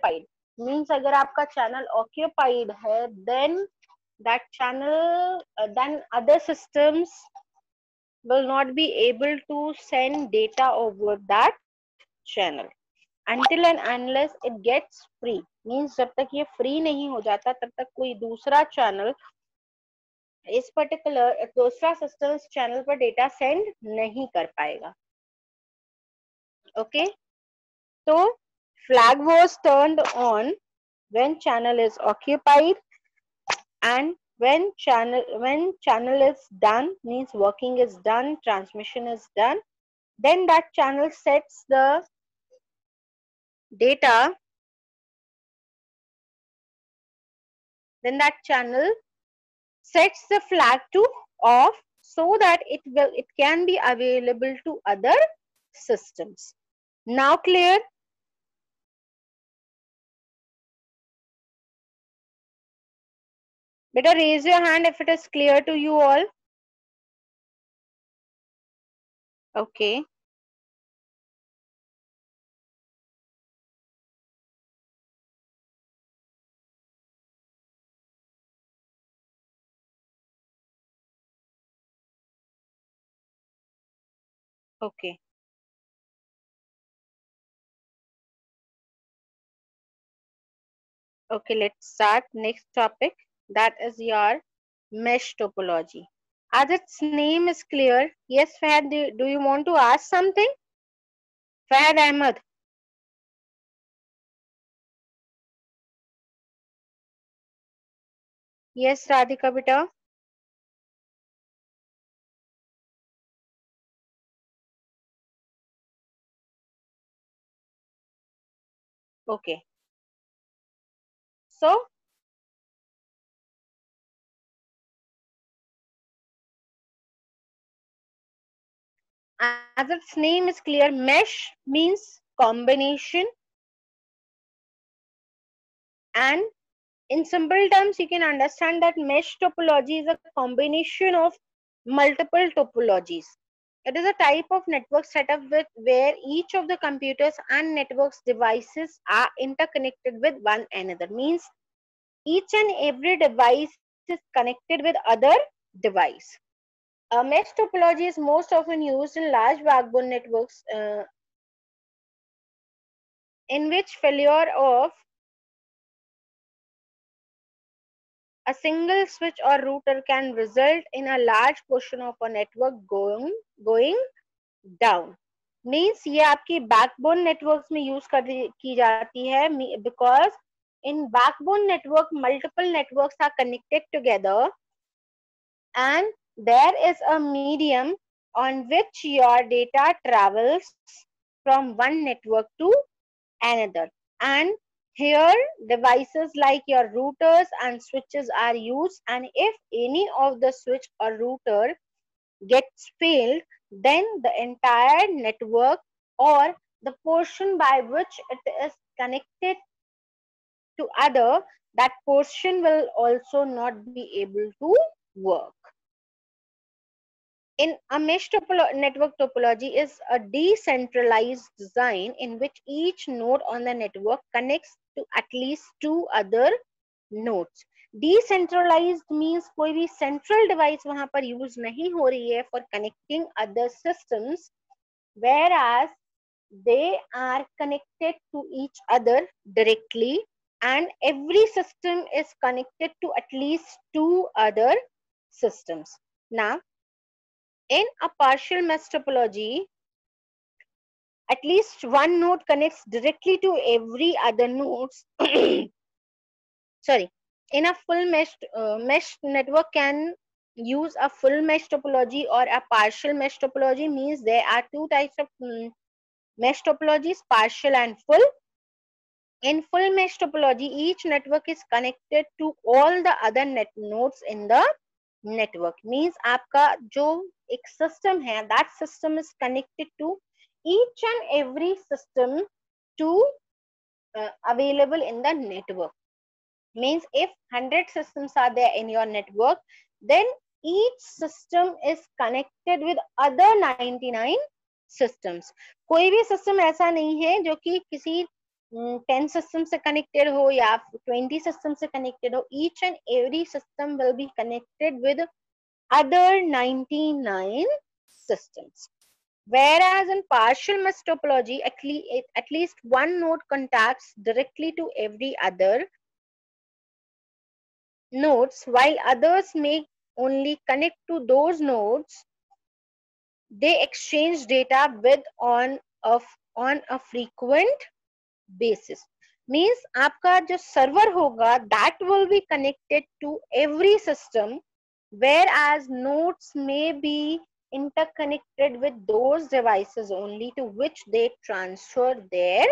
occupied means अगर आपका channel occupied है, then that channel, then other systems will not be able to send data over that channel until and unless it gets free. means जब तक ये free नहीं हो जाता तब तक कोई दूसरा channel इस पर्टिकुलर दूसरा सिस्टम चैनल पर डेटा सेंड नहीं कर पाएगा. ओके, तो flag was turned on when channel is occupied, and when channel is done means working is done, transmission is done, then that channel sets the data, then that channel sets the flag to off so that it can be available to other systems. Now clear? Better raise your hand if it is clear to you all. Okay. Okay. Okay, let's start next topic, that is your mesh topology. As its name is clear, yes Fahad, do you want to ask something? Fahad Ahmed. Yes Radhika beta. Okay. So as its name is clear, mesh means combination, and in simple terms you can understand that mesh topology is a combination of multiple topologies. It is a type of network setup where each of the computers and networks devices are interconnected with one another. Means each and every device is connected with other device. Mesh topology is most often used in large backbone networks in which failure of a single switch or router can result in a large portion of a network going down. Means ये आपकी backbone networks में use की जाती है because in backbone network multiple networks are connected together and there is a medium on which your data travels from one network to another, and here devices like your routers and switches are used, and if any of the switch or router gets failed, then the entire network or the portion by which it is connected to other, that portion will also not be able to work. In a mesh network topology is a decentralized design in which each node on the network connects to at least two other nodes. Decentralized means कोई भी central device वहां पर use नहीं हो रही है for connecting other systems, whereas they are connected to each other directly and every system is connected to at least two other systems. Now, in a partial mesh topology, at least one node connects directly to every other nodes. Sorry, in a full mesh network can use a full mesh topology or a partial mesh topology. Means there are two types of mesh topologies, partial and full. In full mesh topology, each network is connected to all the other nodes in the network. Means आपका जो एक system है, that system is connected to each and every system to available in the network. Means if 100 systems are there in your network, then each system is connected with other 99 systems. कोई भी system ऐसा नहीं है जो कि किसी 10 system से connected हो या 20 सिस्टम से कनेक्टेड हो, each and every system will be connected with other 99 systems. Whereas in partial mesh topology, at least one node contacts directly to every other nodes, while others may only connect to those nodes they exchange data with on a frequent basis. Means आपका जो server होगा that will be connected to every system, whereas nodes may be interconnected with those devices only to which they transfer their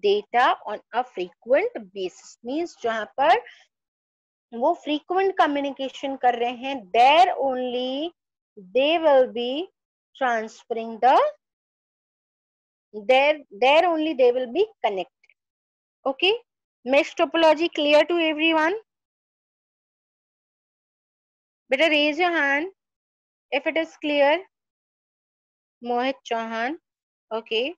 data on a frequent basis. Means जहाँ पर वो frequent communication कर रहे हैं, there only they will be transferring there only they will be connected. Okay, mesh topology clear to everyone? Better raise your hand if it is clear. Mohit Chauhan. Okay.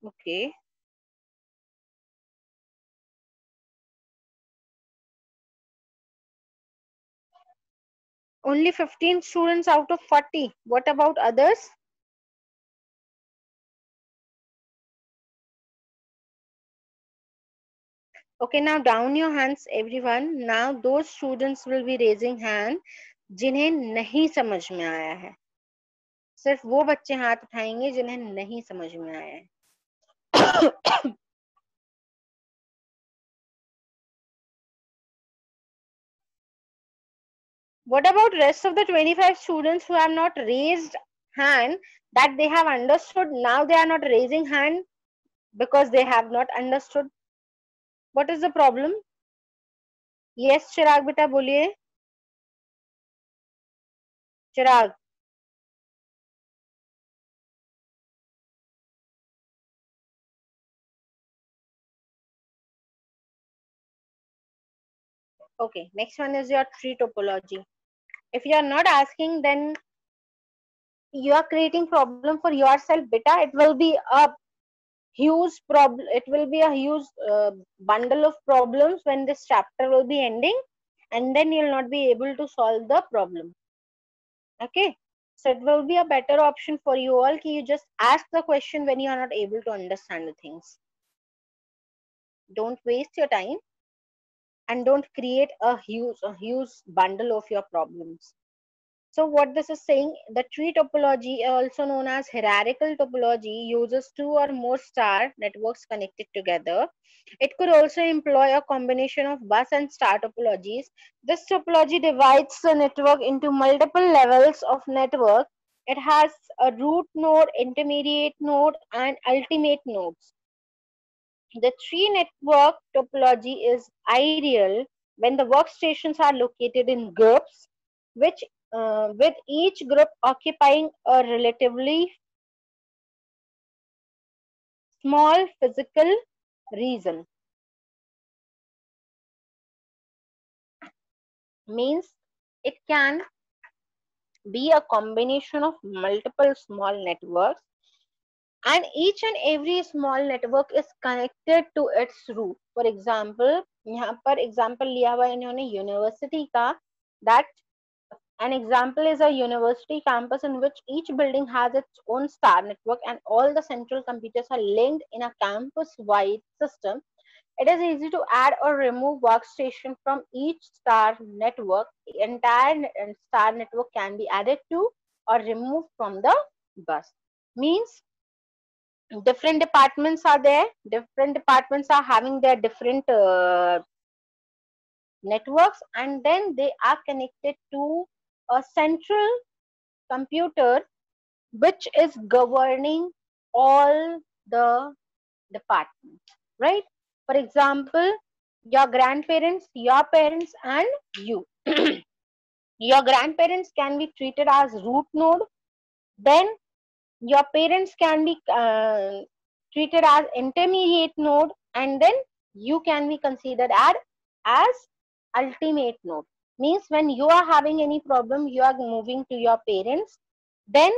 Okay. Only 15 students out of 40. What about others? Okay, now down your hands everyone. Now those students will be raising hand जिन्हें नहीं समझ में आया है. सिर्फ वो बच्चे हाथ उठाएंगे जिन्हें नहीं समझ में आया है. What about rest of the 25 students who have not raised hand, that they have understood, now they are not raising hand because they have not understood? What is the problem? Yes, Chirag beta boliye. Chirag. Okay, next one is your tree topology. If you are not asking, then you are creating problem for yourself beta. It will be a huge problem. It will be a huge bundle of problems when this chapter will be ending, and then you will not be able to solve the problem. Okay, so it will be a better option for you all ki you just ask the question when you are not able to understand the things. Don't waste your time and don't create a huge bundle of your problems. So what this is saying, the tree topology, also known as hierarchical topology, uses two or more star networks connected together. It could also employ a combination of bus and star topologies. This topology divides the network into multiple levels of network. It has a root node, intermediate node, and ultimate nodes. The tree network topology is ideal when the workstations are located in groups, which with each group occupying a relatively small physical region. Means it can be a combination of multiple small networks, and each and every small network is connected to its root. For example, यहाँ पर example लिया हुआ है इन्होंने university का, that an example is a university campus in which each building has its own star network and all the central computers are linked in a campus-wide system. It is easy to add or remove workstation from each star network. The entire star network can be added to or removed from the bus. Means different departments are there. Different departments are having their different networks, and then they are connected to a central computer which is governing all the departments, right? For example, your grandparents, your parents, and you. Your grandparents can be treated as root node, then your parents can be treated as intermediate node, and then you can be considered as ultimate node. Means when you are having any problem, you are moving to your parents, then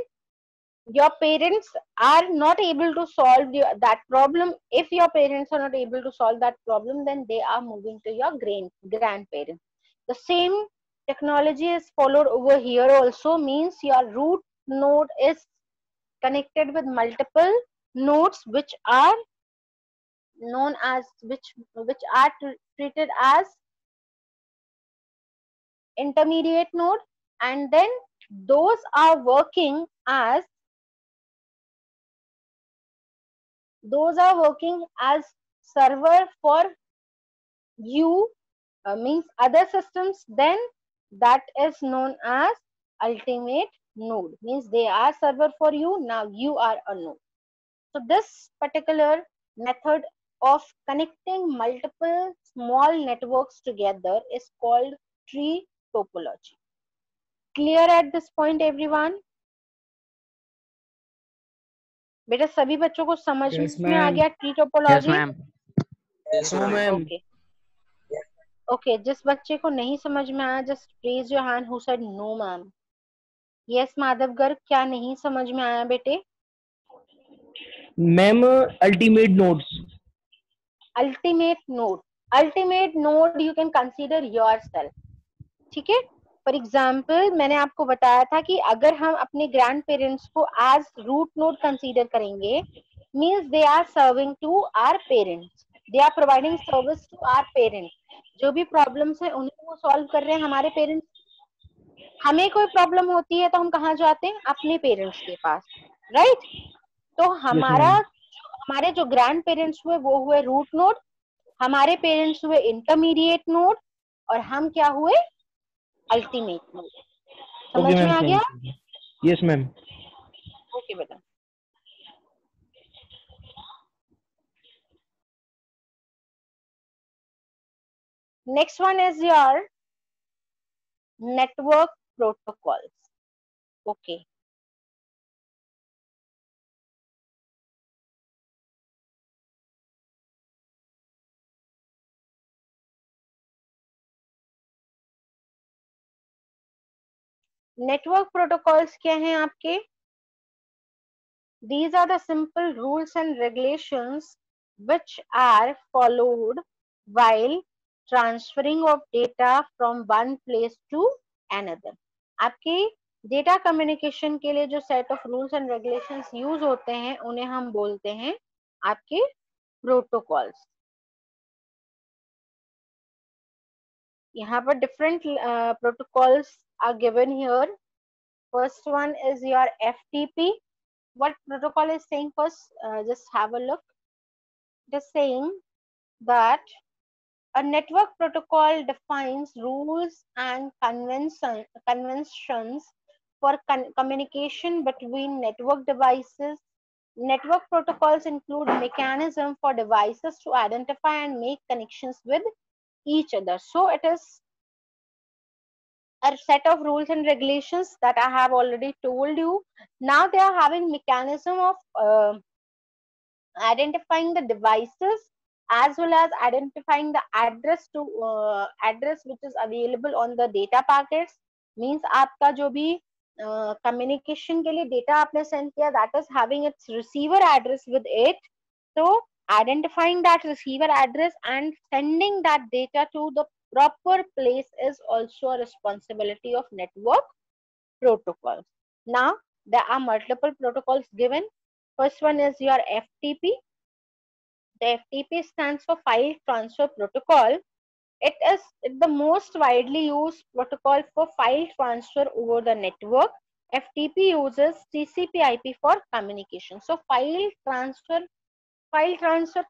your parents are not able to solve that problem. If your parents are not able to solve that problem, then they are moving to your grandparents. The same technology is followed over here also, means your root node is connected with multiple nodes which are known as which are treated as intermediate node, and then those are working as server for you, means other systems, then that is known as ultimate node, means they are server for you, now you are a node. So this particular method of connecting multiple small networks together is called tree topology. Clear at this point everyone? बेटा सभी बच्चों को समझ Yes, में आ ma'am. गया tree Yes, topology? ma'am. Yes, No, ma'am. ma'am. Okay okay, जिस बच्चे को नहीं समझ में आया just raise your hand who said no ma'am. Yes Madhav Garg, क्या नहीं समझ में आया बेटे? Ma'am, ultimate nodes. Ultimate node you can consider yourself. ठीक है, फॉर एग्जाम्पल मैंने आपको बताया था कि अगर हम अपने ग्रैंड पेरेंट्स को एज रूट नोड कंसीडर करेंगे, means they are serving to our parents, they are providing service to our parents. जो भी प्रॉब्लम्स है उन्हें वो सॉल्व कर रहे हैं हमारे पेरेंट्स. हमें कोई प्रॉब्लम होती है तो हम कहाँ जाते हैं? अपने पेरेंट्स के पास, राइट? तो Yes, ma'am. हमारे जो ग्रैंड पेरेंट्स हुए वो हुए रूट नोड, हमारे पेरेंट्स हुए इंटरमीडिएट नोड, और हम क्या हुए? Ultimate node. समझ Okay, में ma'am. आ गया? Thank you. Yes, ma'am. Okay बेटा. Next one is your network protocols. Okay, network protocols क्या हैं आपके? These are the simple rules and regulations which are followed while transferring of data from one place to another. आपके data communication के लिए जो set of rules and regulations use होते हैं उन्हें हम बोलते हैं आपके प्रोटोकॉल्स. यहाँ पर different protocols are given here. First one is your FTP. What protocol is saying first? Just have a look. It is saying that a network protocol defines rules and conventions for communication between network devices. Network protocols include mechanism for devices to identify and make connections with each other. So it is a set of rules and regulations that I have already told you. Now they are having mechanism of identifying the devices as well as identifying the address to address which is available on the data packets. Means आपका जो भी communication के लिए data आपने send किया, that is having its receiver address with it. So identifying that receiver address and sending that data to the proper place is also a responsibility of network protocols. Now there are multiple protocols given. First one is your FTP. The FTP stands for File Transfer Protocol. It is the most widely used protocol for file transfer over the network. FTP uses TCP/IP for communication. So file transfer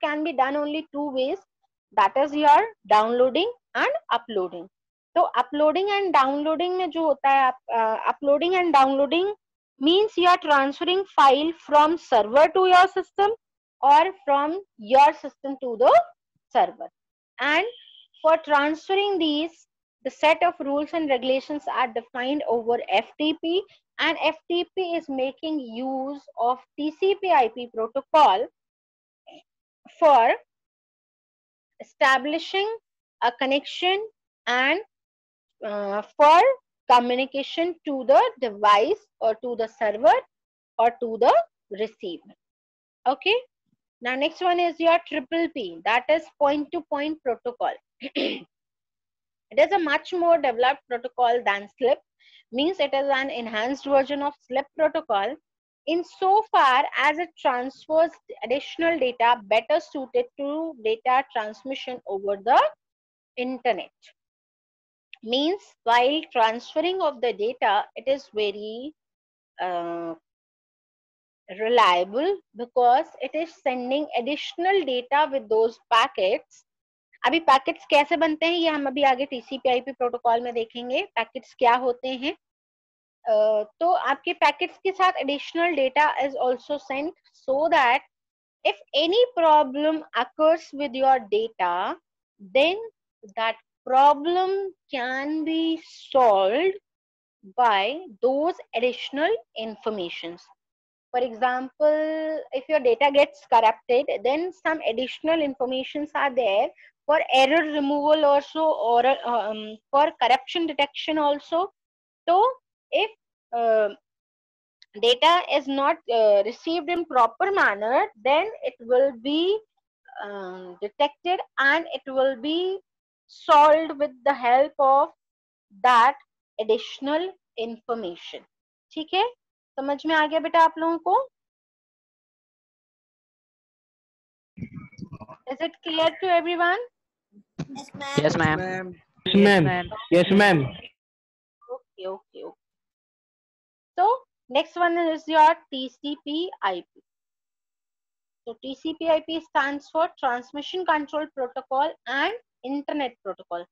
can be done only two ways. That is your downloading and uploading. तो uploading and downloading में जो होता है uploading and downloading means you are transferring file from server to your system or from your system to the server. And for transferring these, the set of rules and regulations are defined over FTP, and FTP is making use of TCP/IP protocol for establishing a connection and for communication to the device or to the server or to the receiver. Okay. Now next one is your triple P, that is point to point protocol. It is a much more developed protocol than SLIP, means it is an enhanced version of SLIP protocol insofar as it transfers additional data better suited to data transmission over the internet. Means while transferring of the data, it is very uh, reliable because it is sending additional data with those packets. अभी packets कैसे बनते हैं ये हम अभी आगे टीसीपी/आईपी protocol में देखेंगे, पैकेट्स क्या होते हैं। तो आपके पैकेट्स के साथ additional data is also sent so that if any problem occurs with your data, then that problem can be solved by those additional informations. For example, if your data gets corrupted, then some additional informations are there for error removal also, or for corruption detection also. So if data is not received in proper manner, then it will be detected and it will be solved with the help of that additional information. ठीक है, समझ में आ गया बेटा आप लोगों को? Is it clear to everyone? Yes, ma'am. Yes, ma'am. Yes, ma'am. Okay, okay, okay. So next one is your TCP/IP. So TCP/IP stands for Transmission Control Protocol and Internet Protocol.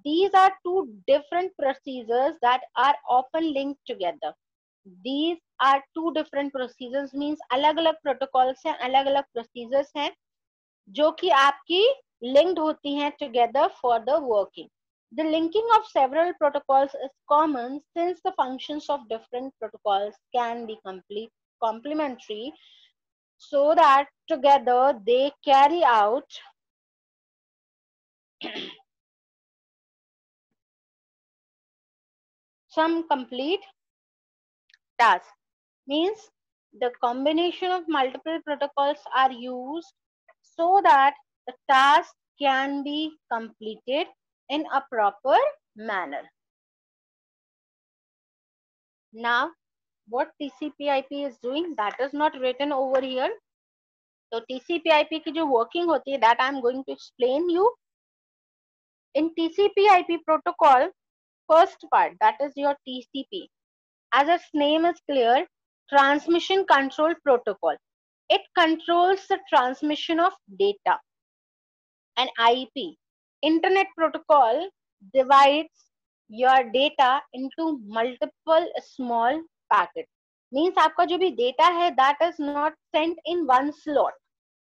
These are two different procedures that are often linked together. These are two different procedures, means अलग-अलग protocols हैं, अलग-अलग procedures हैं जो कि आपकी linked होती हैं together for the working. The linking of several protocols is common since the functions of different protocols can be complementary, so that together they carry out some complete task. Means the combination of multiple protocols are used so that the task can be completed in a proper manner. Now what TCP/IP is doing, that is not written over here. So TCP/IP की जो working होती है, that I am going to explain you. In TCP/IP protocol, first part, that is your TCP, as its name is clear, transmission control protocol. It controls the transmission of data. And IP, internet protocol, divides your data into multiple small packets. Means आपका जो भी data है, that is not sent in one slot.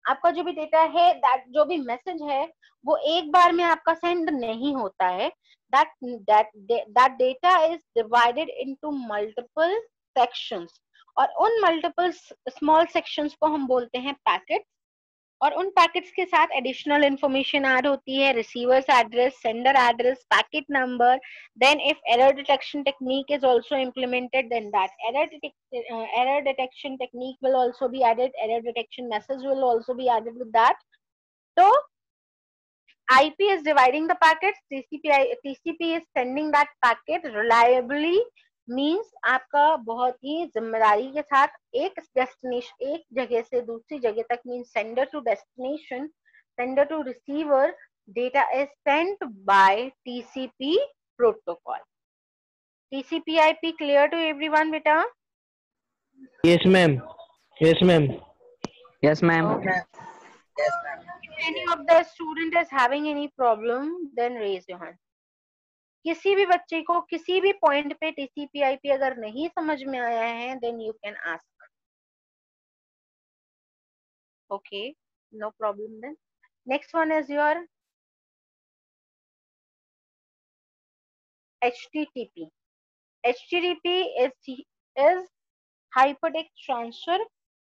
आपका जो भी data है, that जो भी मैसेज है, वो एक बार में आपका सेंड नहीं होता है. that data is divided into multiple sections, और उन multiple small sections को हम बोलते हैं पैकेट. और उन पैकेट्स के साथ एडिशनल इंफॉर्मेशन ऐड होती है, receivers address, sender address, packet number. Then if error detection technique is also implemented, then that error detection technique will also be added, error detection message will also be added with that. So IP is dividing the packets, TCP is sending that packet reliably. Means आपका बहुत ही जिम्मेदारी के साथ एक destination, एक जगह से दूसरी जगह तक, means sender to destination, sender to receiver, data is sent by TCP protocol. TCP/IP clear to everyone, beta? Yes, ma'am. Yes, ma'am. Yes, ma'am. Okay. If any of the student is having any problem, then raise your hand. किसी भी बच्चे को किसी भी point पे TCP/IP अगर नहीं समझ में आया है, then you can ask. Okay, no problem then. Next one is your HTTP. HTTP is Hypertext Transfer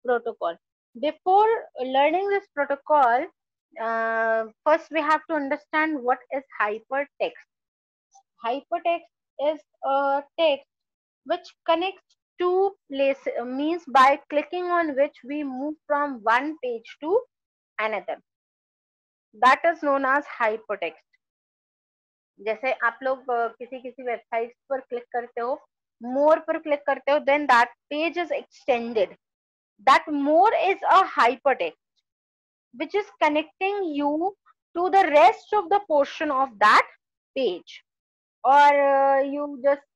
Protocol. Before learning this protocol, first we have to understand what is hypertext. Hypertext is a text which connects two places, means by clicking on which we move from one page to another. That is known as hypertext. जैसे आप लोग किसी किसी websites पर click करते हो, मोर पर click करते हो, then that page is extended. That more is a hypertext which is connecting you to the rest of the portion of that page. Or you just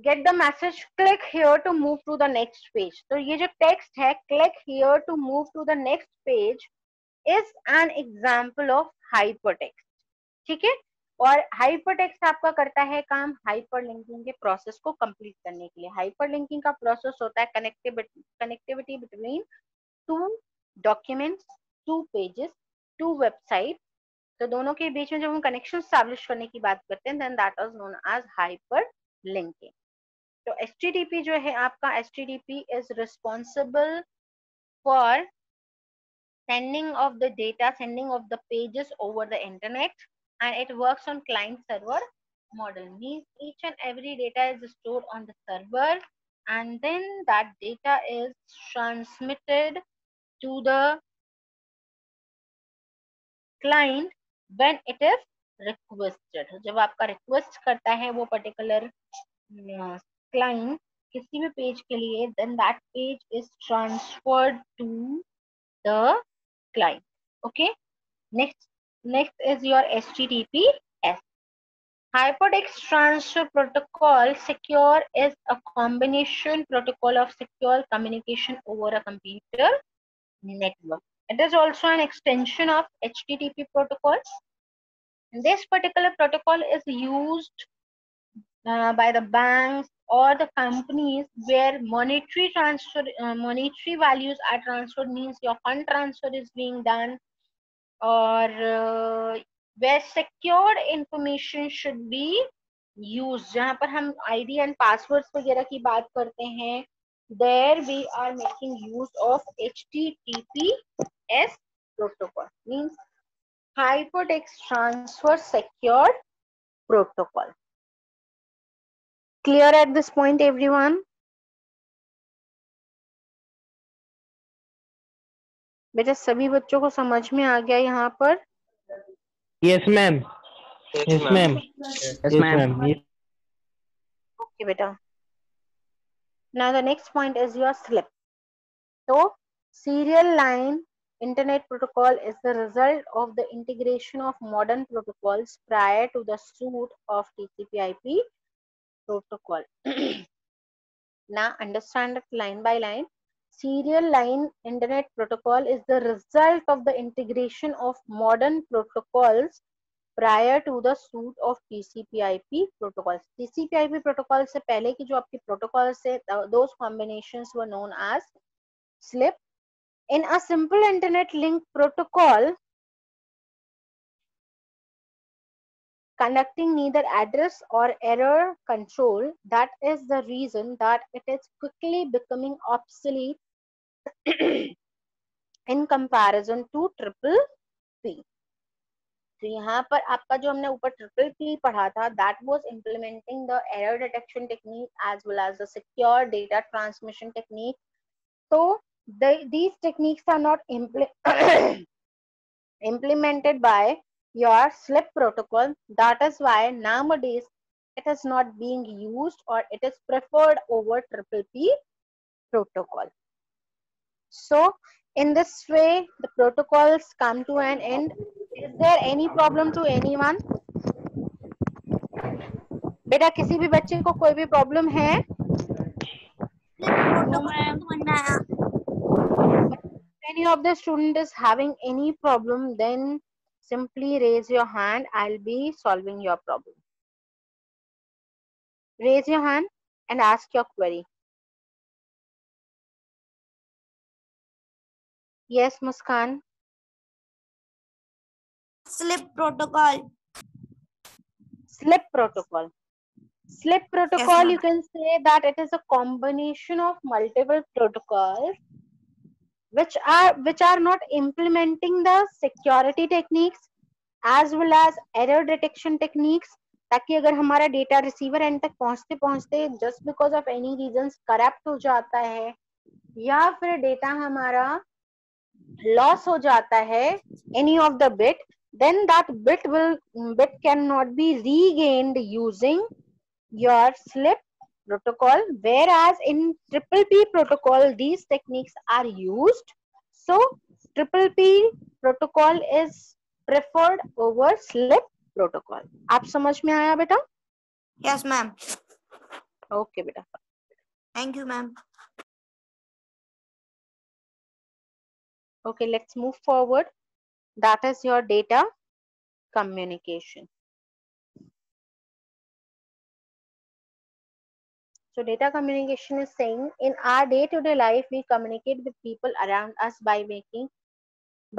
get the message, click here to move to the next page. तो ये जो text है, click here to move to the next page, is an example of hypertext. ठीक है. और hypertext आपका करता है काम हाइपरलिंकिंग के प्रोसेस को कंप्लीट करने के लिए. हाइपरलिंकिंग का प्रोसेस होता है connectivity between two documents, two pages, two website. तो दोनों के बीच में जब हम कनेक्शन एस्टैब्लिश करने की बात करते हैं, then that is known as hyperlinking. तो HTTP जो है आपका, HTTP is responsible for sending of the data, sending of the pages over the internet, and it works on client server model. Means each and every data is stored on the server, and then that data is transmitted to the client when it is requested. जब आपका request करता है वो particular client किसी भी page के लिए, then that page is transferred to the client. Okay. Next is your HTTPS. Hypertext Transfer Protocol secure is a combination protocol of secure communication over a computer network. It is also an extension of HTTP protocol. This particular protocol is used by the banks or the companies where monetary values are transferred, means your fund transfer is being done, or where secured information should be used. जहाँ पर हम ID and passwords वगैरह की बात करते हैं, there we are making use of HTTPS protocol, means hypertext transfer secured protocol. Clear at this point, everyone? बेटा सभी बच्चों को समझ में आ गया यहाँ पर? Yes, ma'am. Yes, ma'am. Yes, ma'am. Okay, beta. Now the next point is your SLIP. So serial line internet protocol is the result of the integration of modern protocols prior to the suite of TCP/IP protocol. Now understand it line by line. Serial line internet protocol is the result of the integration of modern protocols prior to the suite of TCP/IP protocols. TCP/IP protocol से पहले की जो आपकी protocols है, those combinations were known as SLIP. In a simple internet link protocol, conducting neither address or error control, that is the reason that it is quickly becoming obsolete in comparison to TCP/IP. तो यहाँ पर आपका जो हमने ऊपर TCP/IP पढ़ा था, that was implementing the error detection technique as well as the secure data transmission technique. So these techniques are not implemented by your SLIP protocol. That is why nowadays it is not being used, or it is preferred over TCP/IP protocol. So in this way the protocols come to an end. Is there any problem to anyone? बेटा किसी भी बच्चे को कोई भी problem है? Any of the student is having any problem, then simply raise your hand. I'll be solving your problem. Raise your hand and ask your query. Yes, Muskan. SLIP protocol. SLIP protocol. SLIP protocol, Yes, you can say that it is a combination of multiple protocols which are not implementing the security techniques as well as error detection techniques, ताकि अगर हमारा data receiver and तक पहुंचते पहुंचते just because of any reason corrupt हो जाता है या फिर डेटा हमारा लॉस हो जाता है, any of the bit, then that bit cannot be regained using your slip protocol, whereas in triple P protocol these techniques are used. So triple P protocol is preferred over slip protocol. आप समझ में आया बेटा? Yes, ma'am. Okay बेटा. Thank you, ma'am. Okay, let's move forward. That is your data communication. So data communication is saying in our day-to-day life, we communicate with people around us by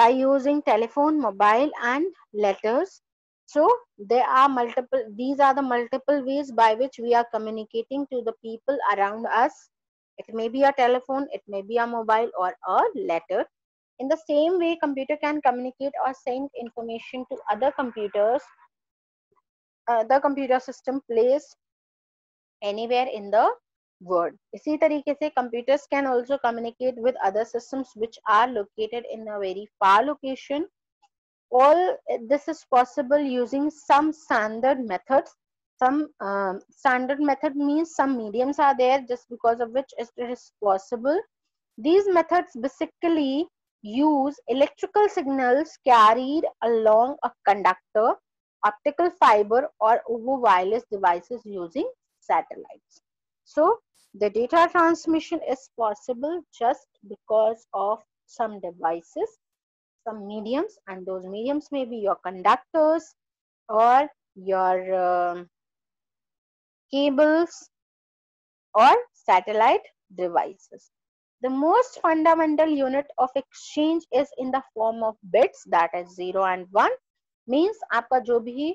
using telephone, mobile, and letters. So these are the multiple ways by which we are communicating to the people around us. It may be a telephone, it may be a mobile or a letter. In the same way, computer can communicate or send information to other computers, the computer system placed anywhere in the world. इसी तरीके से computers can also communicate with other systems which are located in a very far location. All this is possible using some standard methods. Some standard method means some mediums are there just because of which it is possible. These methods basically use electrical signals carried along a conductor, optical fiber, or over wireless devices using satellites. So the data transmission is possible just because of some devices, some mediums, and those mediums may be your conductors or your cables or satellite devices. The most fundamental unit of exchange is in the form of bits, that is 0 and 1. Means आपका जो भी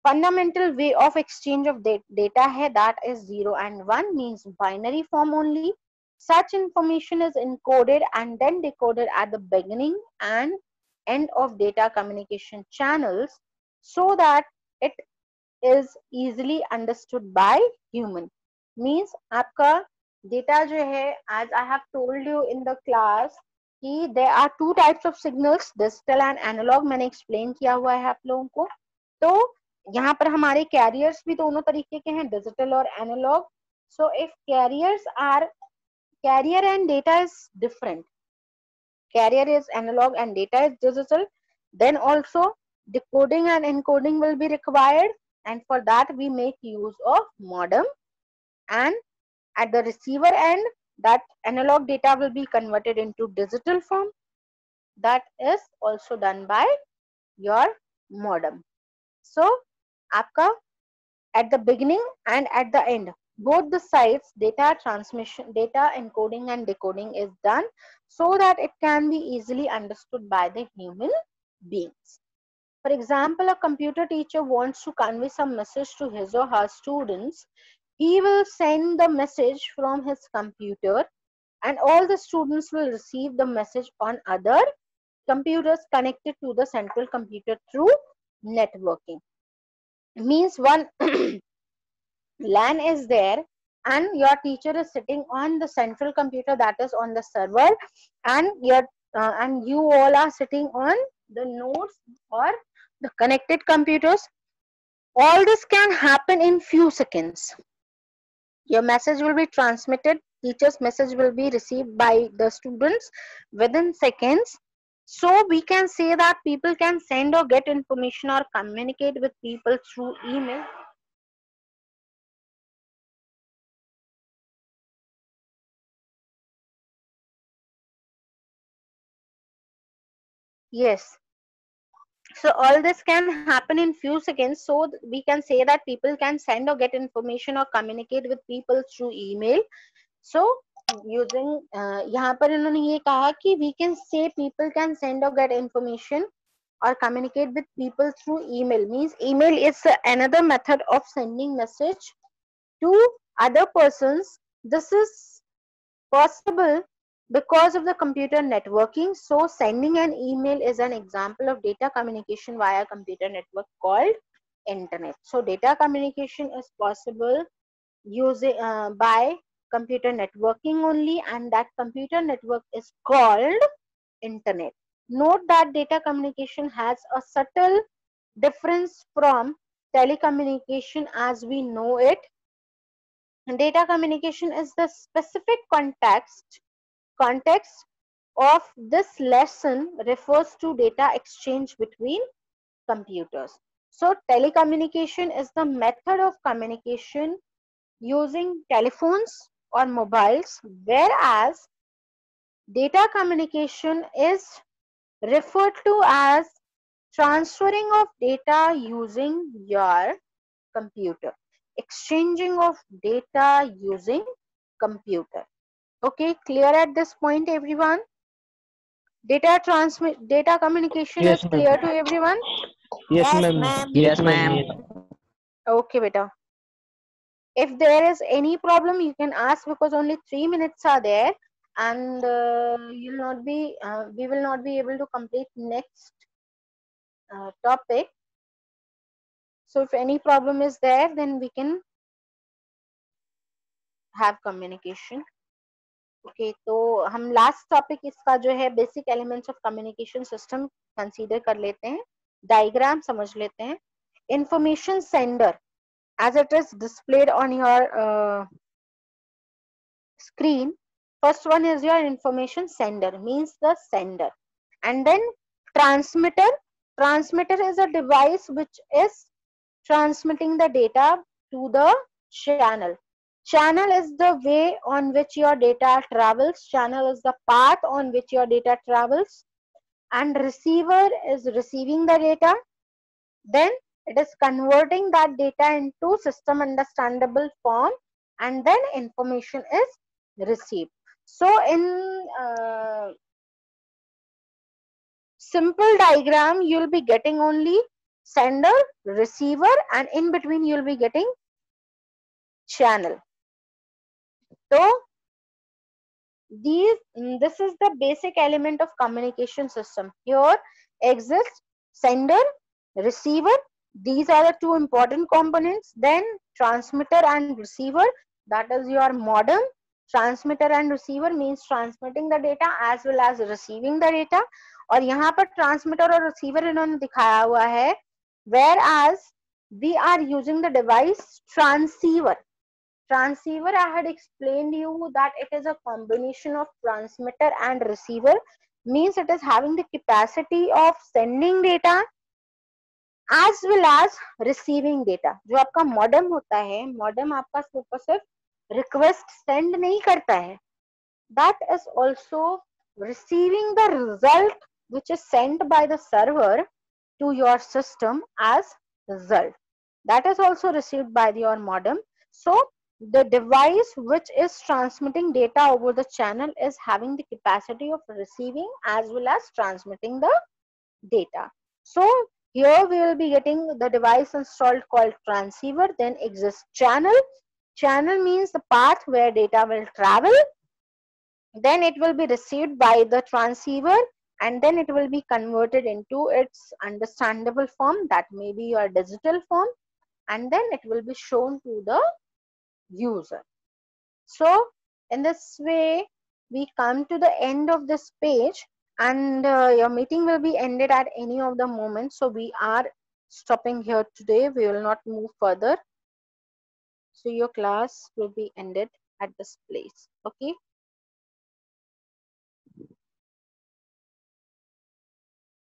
fundamental way of exchange of data hai, that is 0 and 1, means binary form only. Such information is encoded and then decoded at the beginning and end of data communication channels so that it is easily understood by human. Means आपका data जो है, as I have told you in the class, कि there are two types of signals, digital and analog. मैंने explain किया हुआ है आप लोगों को. तो यहाँ पर हमारे कैरियर्स भी दोनों तरीके के हैं, डिजिटल और analog. So if carrier and data is different, carrier is analog and data is digital, then also decoding and encoding will be required, and for that we make use of modem, and at the receiver end that analog data will be converted into digital form. That is also done by your modem. So आपका at the beginning and at the end, both the sides, data transmission, data encoding and decoding is done so that it can be easily understood by the human beings. For example, a computer teacher wants to convey some message to his or her students. He will send the message from his computer and all the students will receive the message on other computers connected to the central computer through networking. Means one LAN is there and your teacher is sitting on the central computer, that is on the server, and you all are sitting on the nodes or the connected computers. All this can happen in few seconds. Your message will be transmitted, teacher's message will be received by the students within seconds. So we can say that people can send or get information or communicate with people through email. Yes. So all this can happen in few seconds. So we can say that people can send or get information or communicate with people through email. So using यहाँ पर इन्होंने ये कहा कि we can say people can send or get information or communicate with people through email. Means email is another method of sending message to other persons. This is possible because of the computer networking. So sending an email is an example of data communication via computer network called internet. So data communication is possible using by computer networking only, and that computer network is called internet. Note that data communication has a subtle difference from telecommunication as we know it. Data communication is the specific context of this lesson refers to data exchange between computers. So telecommunication is the method of communication using telephones or mobiles, whereas data communication is referred to as transferring of data using your computer, exchanging of data using computer. Okay, clear at this point, everyone? Data communication Yes, is ma'am. clear to everyone? Yes, Yes, ma'am. ma'am. Yes, Yes, ma'am. ma'am. Yes. Okay, beta. If there is any problem, you can ask because only 3 minutes are there, and we will not be able to complete next topic. So if any problem is there, then we can have communication. Okay तो हम last topic इसका जो है basic elements of communication system consider कर लेते हैं, diagram समझ लेते हैं. Information sender as it is displayed on your screen. First one is your information sender, means the sender, and then transmitter. Transmitter is a device which is transmitting the data to the channel. Channel is the way on which your data travels. Channel is the path on which your data travels. And receiver is receiving the data. Then it is converting that data into system understandable form, and then information is received. So in simple diagram, you'll be getting only sender, receiver, and in between you'll be getting channel. So this is the basic element of communication system. Here exists sender, receiver. These are the two important components. Then transmitter and receiver, that is your modem. Transmitter and receiver means transmitting the data as well as receiving the data. और यहाँ पर transmitter और receiver इन्होंने दिखाया हुआ है, whereas we are using the device transceiver. Transceiver, I had explained you that it is a combination of transmitter and receiver, means it is having the capacity of sending data as well as receiving data. जो आपका modem होता है, modem आपका सिर्फ request send नहीं करता है, that is also receiving the result which is sent by the server to your system as result. That is also received by your modem. So the device which is transmitting data over the channel is having the capacity of receiving as well as transmitting the data. So here we will be getting the device installed called transceiver. Then exists channel. Channel means the path where data will travel. Then it will be received by the transceiver, and then it will be converted into its understandable form, that may be your digital form, and then it will be shown to the user. So in this way we come to the end of this page, and your meeting will be ended at any of the moment. So we are stopping here today, we will not move further. So your class will be ended at this place. Okay.